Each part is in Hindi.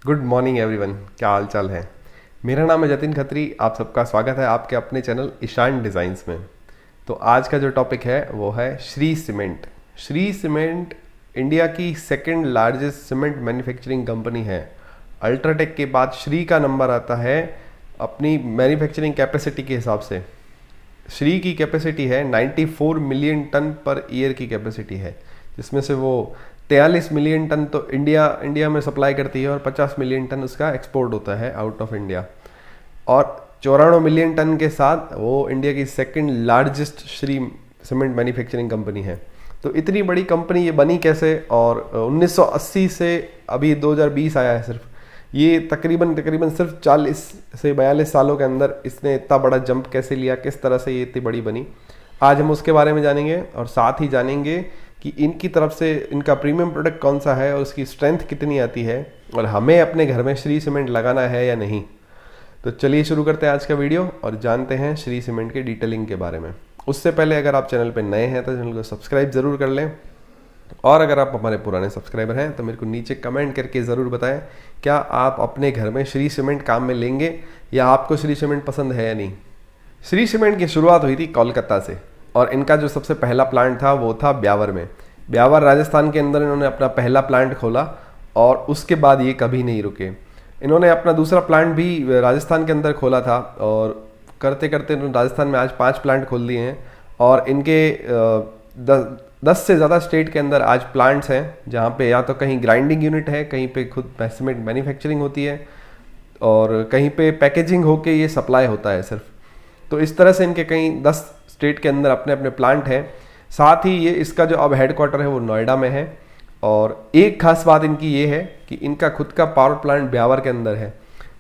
गुड मॉर्निंग एवरीवन, क्या हाल चाल है। मेरा नाम है जतिन खत्री। आप सबका स्वागत है आपके अपने चैनल ईशान डिज़ाइंस में। तो आज का जो टॉपिक है वो है Shree cement. Shree cement India की second largest cement manufacturing company है। अल्ट्राटेक के बाद श्री का नंबर आता है अपनी मैन्युफैक्चरिंग कैपेसिटी के हिसाब से। श्री की कैपेसिटी है 94 मिलियन टन पर ईयर की कैपेसिटी है, जिसमें से वो 43 मिलियन टन तो इंडिया में सप्लाई करती है और 50 मिलियन टन उसका एक्सपोर्ट होता है आउट ऑफ इंडिया। और 94 मिलियन टन के साथ वो इंडिया की second largest Shri cement manufacturing company है। तो इतनी बड़ी कंपनी ये बनी कैसे, और 1980 से अभी 2020 आया है सिर्फ, ये तकरीबन सिर्फ 40 से 42 सालों के अंदर इसने इतना बड़ा जंप कैसे लिया, किस तरह से ये इतनी बड़ी बनी, आज हम उसके बारे में जानेंगे। और साथ ही जानेंगे कि इनकी तरफ से इनका प्रीमियम प्रोडक्ट कौन सा है और उसकी स्ट्रेंथ कितनी आती है, और हमें अपने घर में श्री सीमेंट लगाना है या नहीं। तो चलिए शुरू करते हैं आज का वीडियो और जानते हैं श्री सीमेंट के डिटेलिंग के बारे में। उससे पहले अगर आप चैनल पर नए हैं तो चैनल को सब्सक्राइब ज़रूर कर लें, और अगर आप हमारे पुराने सब्सक्राइबर हैं तो मेरे को नीचे कमेंट करके ज़रूर बताएं क्या आप अपने घर में श्री सीमेंट काम में लेंगे या आपको श्री सीमेंट पसंद है या नहीं। श्री सीमेंट की शुरुआत हुई थी कोलकाता से, और इनका जो सबसे पहला प्लांट था वो था ब्यावर में। ब्यावर राजस्थान के अंदर इन्होंने अपना पहला प्लांट खोला और उसके बाद ये कभी नहीं रुके। इन्होंने अपना दूसरा प्लांट भी राजस्थान के अंदर खोला था, और करते करते इन्होंने राजस्थान में आज 5 प्लांट खोल दिए हैं। और इनके 10 से ज़्यादा स्टेट के अंदर आज प्लांट्स हैं, जहाँ पे या तो कहीं ग्राइंडिंग यूनिट है, कहीं पे खुद सीमेंट मैन्युफैक्चरिंग होती है, और कहीं पे पैकेजिंग होके ये सप्लाई होता है सिर्फ। तो इस तरह से इनके कई 10 स्टेट के अंदर अपने अपने प्लांट हैं। साथ ही ये इसका जो अब हेडक्वार्टर है वो नोएडा में है। और एक खास बात इनकी ये है कि इनका खुद का पावर प्लांट ब्यावर के अंदर है।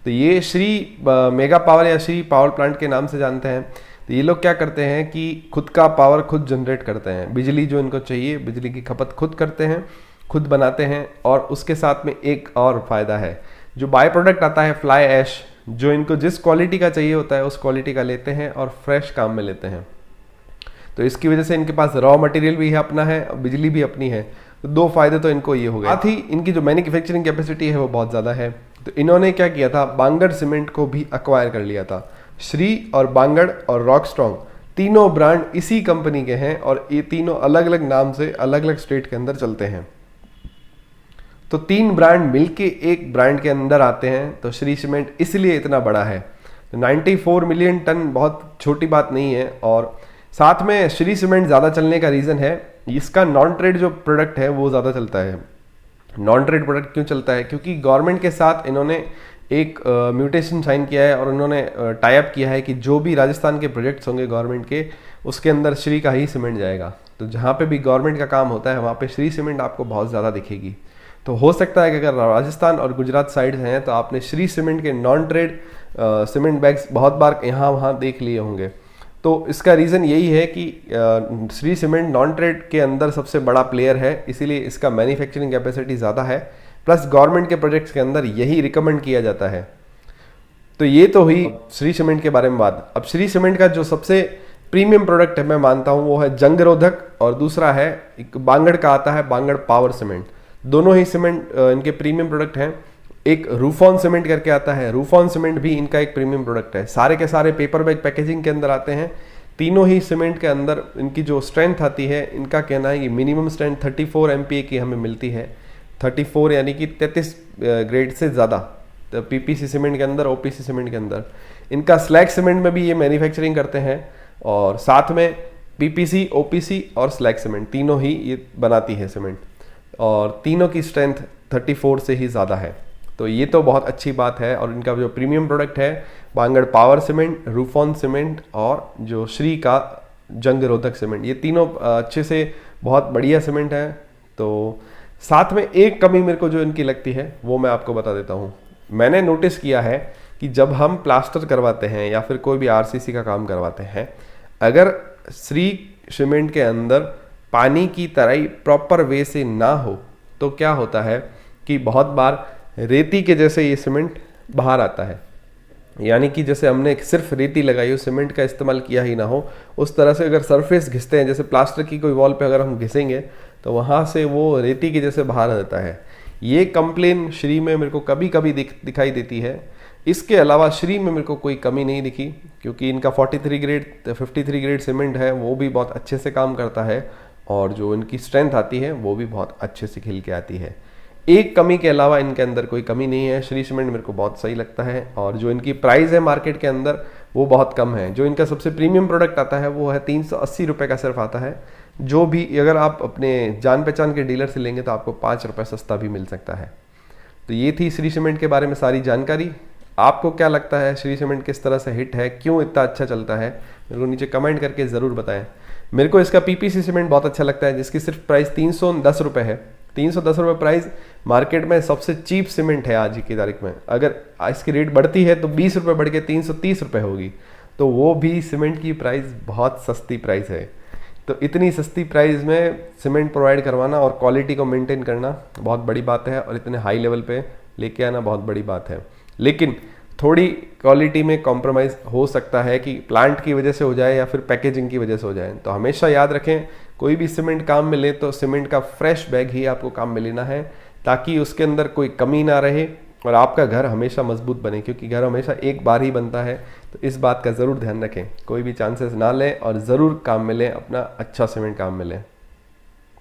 तो ये श्री मेगा पावर या श्री पावर प्लांट के नाम से जानते हैं। तो ये लोग क्या करते हैं कि खुद का पावर खुद जनरेट करते हैं, बिजली जो इनको चाहिए बिजली की खपत खुद करते हैं, खुद बनाते हैं। और उसके साथ में एक और फ़ायदा है, जो बाय प्रोडक्ट आता है फ्लाई ऐश, जो इनको जिस क्वालिटी का चाहिए होता है उस क्वालिटी का लेते हैं और फ्रेश काम में लेते हैं। तो इसकी वजह से इनके पास रॉ मटेरियल भी है अपना है और बिजली भी अपनी है। तो 2 फायदे तो इनको ये हो गए। साथ ही इनकी जो मैन्युफैक्चरिंग कैपेसिटी है वो बहुत ज़्यादा है। तो इन्होंने क्या किया था, बांगड़ सीमेंट को भी अक्वायर कर लिया था। श्री और बांगड़ और रॉक स्ट्रॉन्ग तीनों ब्रांड इसी कंपनी के हैं, और ये तीनों अलग अलग नाम से अलग अलग स्टेट के अंदर चलते हैं। तो 3 ब्रांड मिलके एक ब्रांड के अंदर आते हैं। तो श्री सीमेंट इसलिए इतना बड़ा है। तो 94 मिलियन टन बहुत छोटी बात नहीं है। और साथ में श्री सीमेंट ज़्यादा चलने का रीज़न है इसका नॉन ट्रेड जो प्रोडक्ट है वो ज़्यादा चलता है। नॉन ट्रेड प्रोडक्ट क्यों चलता है, क्योंकि गवर्नमेंट के साथ इन्होंने एक म्यूटेशन साइन किया है, और उन्होंने टाई अप किया है कि जो भी राजस्थान के प्रोजेक्ट्स होंगे गवर्नमेंट के, उसके अंदर श्री का ही सीमेंट जाएगा। तो जहाँ पे भी गवर्नमेंट का काम होता है वहाँ पे श्री सीमेंट आपको बहुत ज़्यादा दिखेगी। तो हो सकता है कि अगर राजस्थान और गुजरात साइड हैं तो आपने श्री सीमेंट के नॉन ट्रेड सीमेंट बैग्स बहुत बार यहाँ वहाँ देख लिए होंगे। तो इसका रीज़न यही है कि श्री सीमेंट नॉन ट्रेड के अंदर सबसे बड़ा प्लेयर है, इसीलिए इसका मैन्युफैक्चरिंग कैपेसिटी ज़्यादा है। प्लस गवर्नमेंट के प्रोजेक्ट्स के अंदर यही रिकमेंड किया जाता है। तो ये तो हुई श्री सीमेंट के बारे में बात। अब श्री सीमेंट का जो सबसे प्रीमियम प्रोडक्ट है मैं मानता हूँ वो है जंग रोधक, और दूसरा है एक बांगड़ का आता है बांगड़ पावर सीमेंट। दोनों ही सीमेंट इनके प्रीमियम प्रोडक्ट हैं। एक रूफॉन सीमेंट करके आता है, रूफॉन सीमेंट भी इनका एक प्रीमियम प्रोडक्ट है। सारे के सारे पेपर बैग पैकेजिंग के अंदर आते हैं। तीनों ही सीमेंट के अंदर इनकी जो स्ट्रेंथ आती है, इनका कहना है कि मिनिमम स्ट्रेंथ 34 MPa की हमें मिलती है। 34 यानी कि 33 ग्रेड से ज़्यादा पीपीसी सीमेंट के अंदर, ओपीसी सीमेंट के अंदर। इनका स्लैग सीमेंट में भी ये मैन्युफैक्चरिंग करते हैं, और साथ में पीपीसी, ओपीसी और स्लैग सीमेंट तीनों ही ये बनाती है सीमेंट, और तीनों की स्ट्रेंथ 34 से ही ज़्यादा है। तो ये तो बहुत अच्छी बात है। और इनका जो प्रीमियम प्रोडक्ट है बांगड़ पावर सीमेंट, रूफॉन सीमेंट और जो श्री का जंग रोधक सीमेंट, ये तीनों अच्छे से बहुत बढ़िया सीमेंट है। तो साथ में एक कमी मेरे को जो इनकी लगती है वो मैं आपको बता देता हूँ। मैंने नोटिस किया है कि जब हम प्लास्टर करवाते हैं या फिर कोई भी आरसीसी का काम करवाते हैं, अगर श्री सीमेंट के अंदर पानी की तराई प्रॉपर वे से ना हो तो क्या होता है कि बहुत बार रेती के जैसे ये सीमेंट बाहर आता है। यानी कि जैसे हमने सिर्फ रेती लगाई हो, सीमेंट का इस्तेमाल किया ही ना हो, उस तरह से अगर सरफेस घिसते हैं, जैसे प्लास्टर की कोई वॉल पे अगर हम घिसेंगे तो वहाँ से वो रेती के जैसे बाहर आ जाता है। ये कंप्लेन श्री में मेरे को कभी कभी दिखाई देती है। इसके अलावा श्री में मेरे को कोई कमी नहीं दिखी, क्योंकि इनका 53 ग्रेड सीमेंट है, वो भी बहुत अच्छे से काम करता है और जो इनकी स्ट्रेंथ आती है वो भी बहुत अच्छे से खिल के आती है। एक कमी के अलावा इनके अंदर कोई कमी नहीं है। श्री सीमेंट मेरे को बहुत सही लगता है और जो इनकी प्राइस है मार्केट के अंदर वो बहुत कम है। जो इनका सबसे प्रीमियम प्रोडक्ट आता है वो है 380 रुपये का सिर्फ आता है, जो भी अगर आप अपने जान पहचान के डीलर से लेंगे तो आपको 5 रुपये सस्ता भी मिल सकता है। तो ये थी श्री सीमेंट के बारे में सारी जानकारी। आपको क्या लगता है श्री सीमेंट किस तरह से हिट है, क्यों इतना अच्छा चलता है, मेरे को नीचे कमेंट करके ज़रूर बताएं। मेरे को इसका पीपीसी सीमेंट बहुत अच्छा लगता है, जिसकी सिर्फ प्राइस 310 रुपये है। 310 रुपये प्राइस मार्केट में सबसे चीप सीमेंट है आज की तारीख में। अगर इसकी रेट बढ़ती है तो 20 रुपये बढ़ के 330 रुपये होगी, तो वो भी सीमेंट की प्राइस बहुत सस्ती प्राइस है। तो इतनी सस्ती प्राइस में सीमेंट प्रोवाइड करवाना और क्वालिटी को मेंटेन करना बहुत बड़ी बात है, और इतने हाई लेवल पे लेके आना बहुत बड़ी बात है। लेकिन थोड़ी क्वालिटी में कॉम्प्रोमाइज़ हो सकता है कि प्लांट की वजह से हो जाए या फिर पैकेजिंग की वजह से हो जाए। तो हमेशा याद रखें, कोई भी सीमेंट काम में ले तो सीमेंट का फ्रेश बैग ही आपको काम में लेना है, ताकि उसके अंदर कोई कमी ना रहे और आपका घर हमेशा मजबूत बने, क्योंकि घर हमेशा एक बार ही बनता है। तो इस बात का ज़रूर ध्यान रखें, कोई भी चांसेस ना लें और ज़रूर काम में लें, अपना अच्छा सीमेंट काम में लें।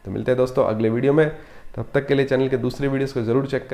तो मिलते हैं दोस्तों अगले वीडियो में, तब तक के लिए चैनल के दूसरे वीडियोज़ को ज़रूर चेक करें।